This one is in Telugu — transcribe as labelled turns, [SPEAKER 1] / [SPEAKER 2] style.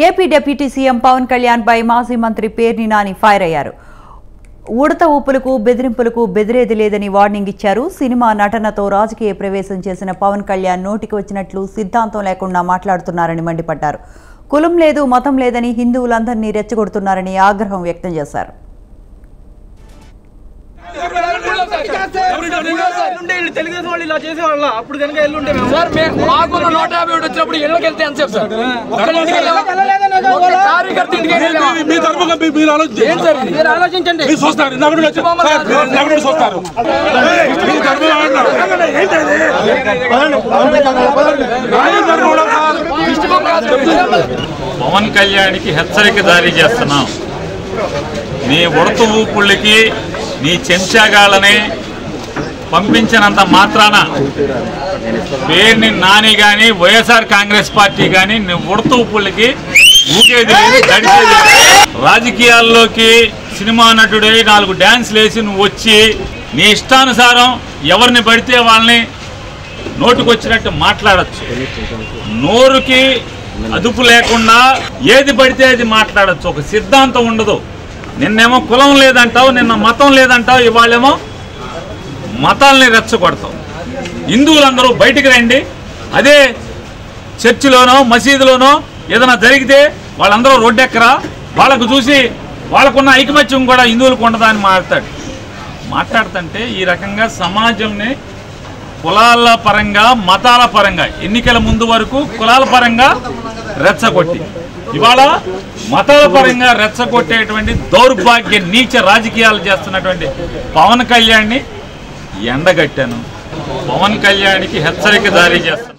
[SPEAKER 1] AP deputy CM Pawan Kalyan పై మాజీ మంత్రి పేర్ని నాని ఫైర్ అయ్యారు. ఉడత ఊపులకు బెదిరింపులకు బెదిరేది లేదని వార్నింగ్ ఇచ్చారు. సినిమా నటనతో రాజకీయ ప్రవేశం చేసిన పవన్ కళ్యాణ్ నోటికి వచ్చినట్లు సిద్ధాంతం లేకుండా మాట్లాడుతున్నారని మండిపడ్డారు. కులం లేదు మతం లేదని హిందువులందరినీ రెచ్చగొడుతున్నారని ఆగ్రహం వ్యక్తం చేశారు.
[SPEAKER 2] తెలుగుదేశం వాళ్ళు ఇలా చేసేవాళ్ళ అప్పుడు కనుక ఎల్లుంటే
[SPEAKER 3] సార్ మాకు 150 వచ్చినప్పుడు ఇళ్ళకి వెళ్తే ఎంత సేపు సార్
[SPEAKER 2] మీరు ఆలోచించండి.
[SPEAKER 4] పవన్ కళ్యాణ్కి హెచ్చరిక జారీ చేస్తున్నాం. నీ ఉడత ఊపుళ్ళకి నీ చెంచాగాళ్ళని పంపించినంత మాత్రాన పేరుని నాని కానీ వైఎస్ఆర్ కాంగ్రెస్ పార్టీ కానీ నీ ఉడత ఊపుళ్ళకి ఊగేది లేదు, గడిచేది లేదు. రాజకీయాల్లోకి సినిమా నటుడై 4 డ్యాన్స్లు వేసి నువ్వు వచ్చి నీ ఇష్టానుసారం ఎవరిని పడితే వాళ్ళని నోటుకొచ్చినట్టు మాట్లాడచ్చు. నోరుకి అదుపు లేకుండా ఏది పడితే అది మాట్లాడచ్చు. ఒక సిద్ధాంతం ఉండదు. నిన్నేమో కులం లేదంటావు, నిన్న మతం లేదంటావు, ఇవాళేమో మతాలని రెచ్చగొడతావు. హిందువులందరూ బయటికి రండి. అదే చర్చిలోనో మసీదులోనో ఏదైనా జరిగితే వాళ్ళందరూ రోడ్డెక్కరా, వాళ్ళకు చూసి వాళ్ళకున్న ఐకమత్యం కూడా హిందువులకు ఉండదా అని మాట్లాడుతుంటే ఈ రకంగా సమాజంని కులాల పరంగా మతాల పరంగా ఎన్నికల ముందు వరకు కులాల పరంగా రెచ్చగొట్టి ఇవాళ మతాల పరంగా రెచ్చగొట్టేటువంటి దౌర్భాగ్య నీచ రాజకీయాలు చేస్తున్నటువంటి పవన్ కళ్యాణ్ని ఎండగట్టాను. పవన్ కళ్యాణ్కి హెచ్చరిక జారీ చేస్తాను.